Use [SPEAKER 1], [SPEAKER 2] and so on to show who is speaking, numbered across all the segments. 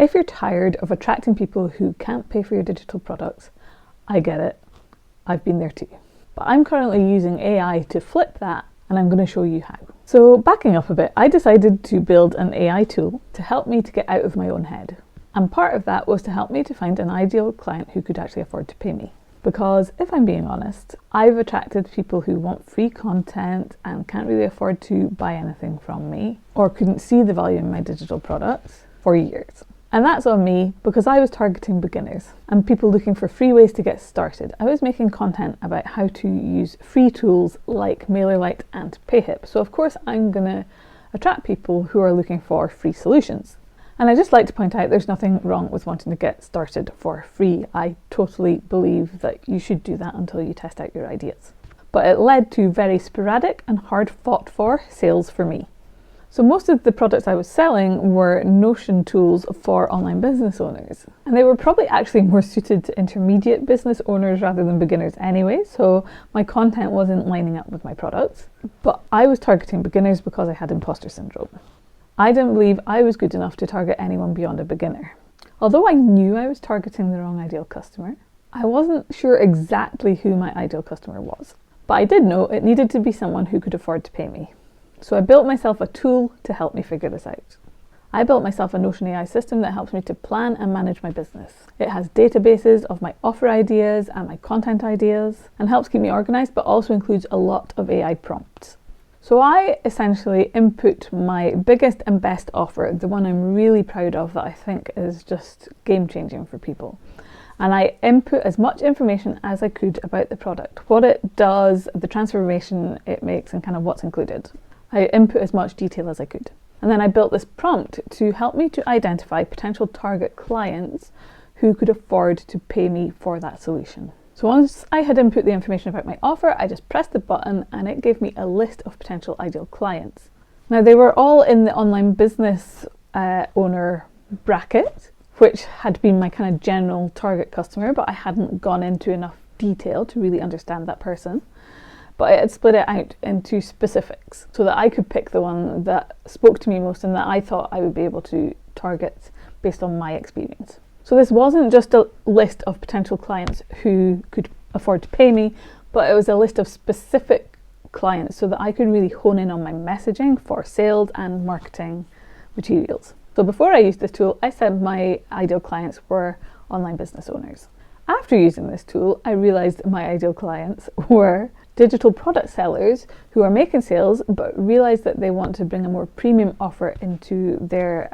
[SPEAKER 1] If you're tired of attracting people who can't pay for your digital products, I get it. I've been there too. But I'm currently using AI to flip that, and I'm going to show you how. So backing up a bit, I decided to build an AI tool to help me to get out of my own head. And part of that was to help me to find an ideal client who could actually afford to pay me. Because if I'm being honest, I've attracted people who want free content and can't really afford to buy anything from me, or couldn't see the value in my digital products for years. And that's on me because I was targeting beginners and people looking for free ways to get started. I was making content about how to use free tools like MailerLite and Payhip. So of course I'm going to attract people who are looking for free solutions. And I just like to point out there's nothing wrong with wanting to get started for free. I totally believe that you should do that until you test out your ideas. But it led to very sporadic and hard fought for sales for me. So most of the products I was selling were Notion tools for online business owners. And they were probably actually more suited to intermediate business owners rather than beginners anyway, so my content wasn't lining up with my products. But I was targeting beginners because I had imposter syndrome. I didn't believe I was good enough to target anyone beyond a beginner. Although I knew I was targeting the wrong ideal customer, I wasn't sure exactly who my ideal customer was. But I did know it needed to be someone who could afford to pay me. So I built myself a tool to help me figure this out. I built myself a Notion AI system that helps me to plan and manage my business. It has databases of my offer ideas and my content ideas and helps keep me organized, but also includes a lot of AI prompts. So I essentially input my biggest and best offer, the one I'm really proud of that I think is just game changing for people. And I input as much information as I could about the product, what it does, the transformation it makes, and kind of what's included. I input as much detail as I could. And then I built this prompt to help me to identify potential target clients who could afford to pay me for that solution. So once I had input the information about my offer, I just pressed the button and it gave me a list of potential ideal clients. Now they were all in the online business owner bracket, which had been my kind of general target customer, but I hadn't gone into enough detail to really understand that person. But I had split it out into specifics so that I could pick the one that spoke to me most and that I thought I would be able to target based on my experience. So this wasn't just a list of potential clients who could afford to pay me, but it was a list of specific clients so that I could really hone in on my messaging for sales and marketing materials. So before I used this tool, I said my ideal clients were online business owners. After using this tool, I realized my ideal clients were digital product sellers who are making sales but realize that they want to bring a more premium offer into their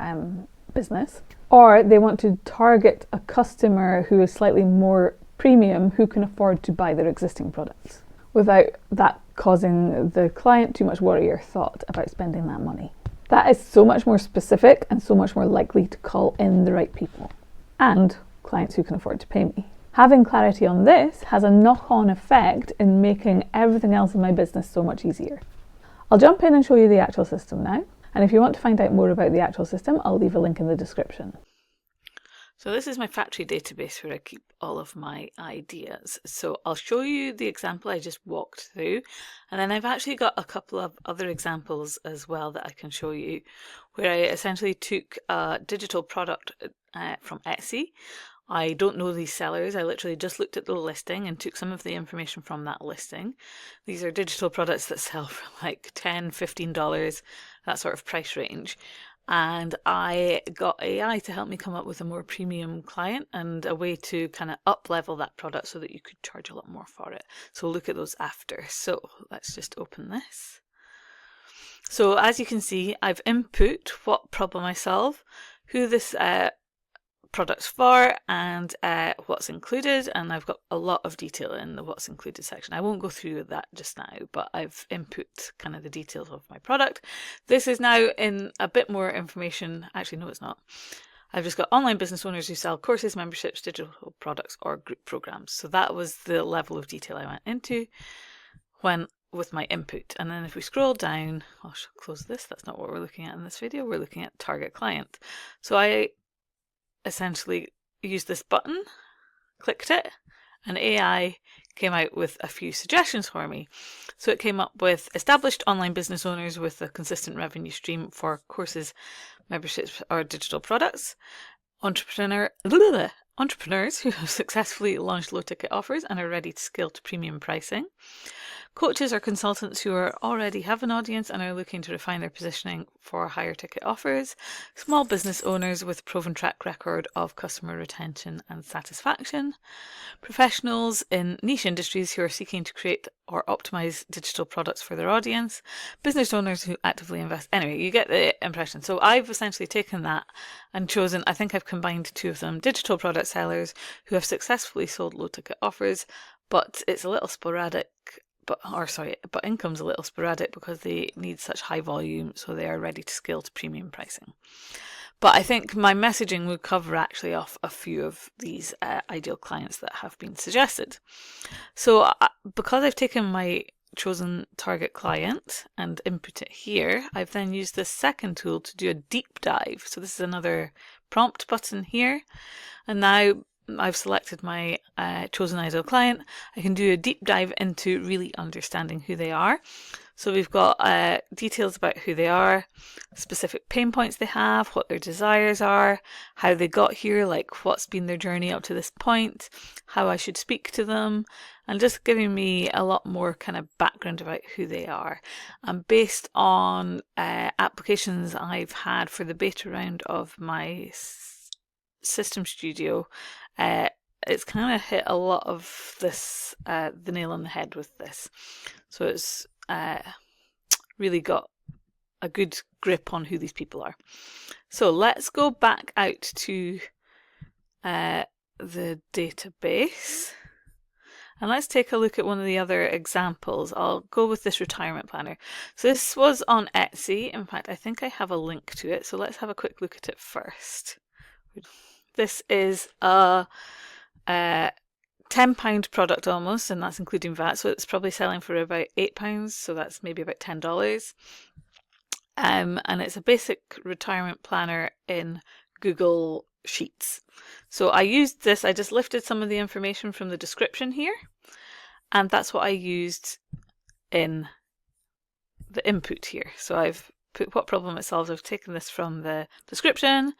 [SPEAKER 1] business, or they want to target a customer who is slightly more premium who can afford to buy their existing products without that causing the client too much worry or thought about spending that money. That is so much more specific and so much more likely to call in the right people and clients who can afford to pay me. Having clarity on this has a knock-on effect in making everything else in my business so much easier. I'll jump in and show you the actual system now. And if you want to find out more about the actual system, I'll leave a link in the description.
[SPEAKER 2] So this is my factory database where I keep all of my ideas. So I'll show you the example I just walked through. And then I've actually got a couple of other examples as well that I can show you, where I essentially took a digital product from Etsy. I don't know these sellers. I literally just looked at the listing and took some of the information from that listing. These are digital products that sell for like $10, $15, that sort of price range. And I got AI to help me come up with a more premium client and a way to kind of up level that product so that you could charge a lot more for it. So we'll look at those after. So let's just open this. So as you can see, I've input what problem I solve, who this products for, and what's included, and I've got a lot of detail in the what's included section. I won't go through that just now, but I've input kind of the details of my product. This is now in a bit more information. Actually, no, it's not. I've just got online business owners who sell courses, memberships, digital products, or group programs. So that was the level of detail I went into with my input. And then if we scroll down, I'll close this. That's not what we're looking at in this video. We're looking at target client. So I essentially used this button, clicked it, and AI came out with a few suggestions for me. So it came up with established online business owners with a consistent revenue stream for courses, memberships, or digital products. entrepreneurs who have successfully launched low-ticket offers and are ready to scale to premium pricing. Coaches or consultants who already have an audience and are looking to refine their positioning for higher ticket offers. Small business owners with a proven track record of customer retention and satisfaction. Professionals in niche industries who are seeking to create or optimize digital products for their audience. Business owners who actively invest. Anyway, you get the impression. So I've essentially taken that and chosen, I think I've combined two of them, digital product sellers who have successfully sold low ticket offers, but it's a little sporadic. But income's a little sporadic because they need such high volume, so they are ready to scale to premium pricing. But I think my messaging would cover actually off a few of these ideal clients that have been suggested. So because I've taken my chosen target client and input it here, I've then used this second tool to do a deep dive. So this is another prompt button here, and now I've selected my chosen ideal client. I can do a deep dive into really understanding who they are. So we've got details about who they are, specific pain points they have, what their desires are, how they got here, like what's been their journey up to this point, how I should speak to them, and just giving me a lot more kind of background about who they are. And based on applications I've had for the beta round of my System Studio, it's kind of hit a lot of this, the nail on the head with this. So it's really got a good grip on who these people are. So let's go back out to the database and let's take a look at one of the other examples. I'll go with this retirement planner. So this was on Etsy. In fact, I think I have a link to it. So let's have a quick look at it first. This is a £10 product almost, and that's including VAT, so it's probably selling for about £8, so that's maybe about $10. And it's a basic retirement planner in Google Sheets. So I used this, I just lifted some of the information from the description here, and that's what I used in the input here. So I've put what problem it solves. I've taken this from the description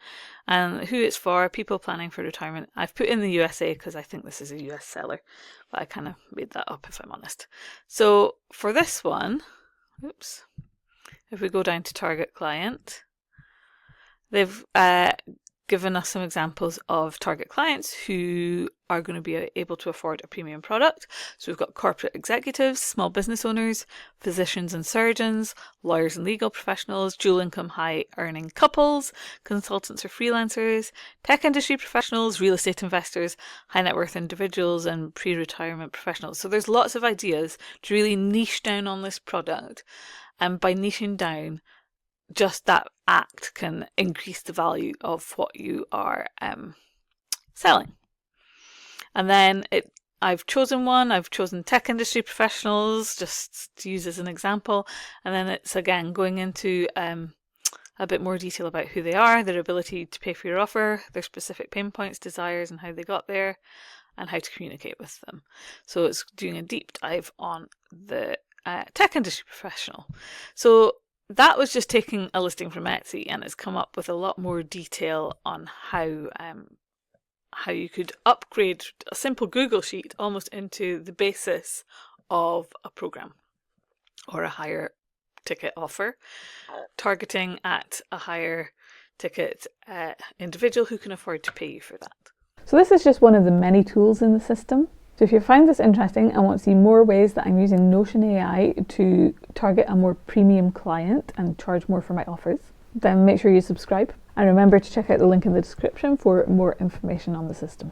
[SPEAKER 2] and who it's for, people planning for retirement. I've put in the USA because I think this is a US seller, but I kind of made that up if I'm honest. So for this one, oops, if we go down to target client, they've given us some examples of target clients who are going to be able to afford a premium product. So we've got corporate executives, small business owners, physicians and surgeons, lawyers and legal professionals, dual income high earning couples, consultants or freelancers, tech industry professionals, real estate investors, high net worth individuals, and pre-retirement professionals. So there's lots of ideas to really niche down on this product. And by niching down, just that act can increase the value of what you are selling. And then I've chosen tech industry professionals just to use as an example. And then it's again going into a bit more detail about who they are, their ability to pay for your offer, their specific pain points, desires, and how they got there, and how to communicate with them. So it's doing a deep dive on the tech industry professional. So that was just taking a listing from Etsy, and it's come up with a lot more detail on how you could upgrade a simple Google Sheet almost into the basis of a program or a higher ticket offer, targeting at a higher ticket individual who can afford to pay you for that.
[SPEAKER 1] So this is just one of the many tools in the system. So if you find this interesting and want to see more ways that I'm using Notion AI to target a more premium client and charge more for my offers, then make sure you subscribe. And remember to check out the link in the description for more information on the system.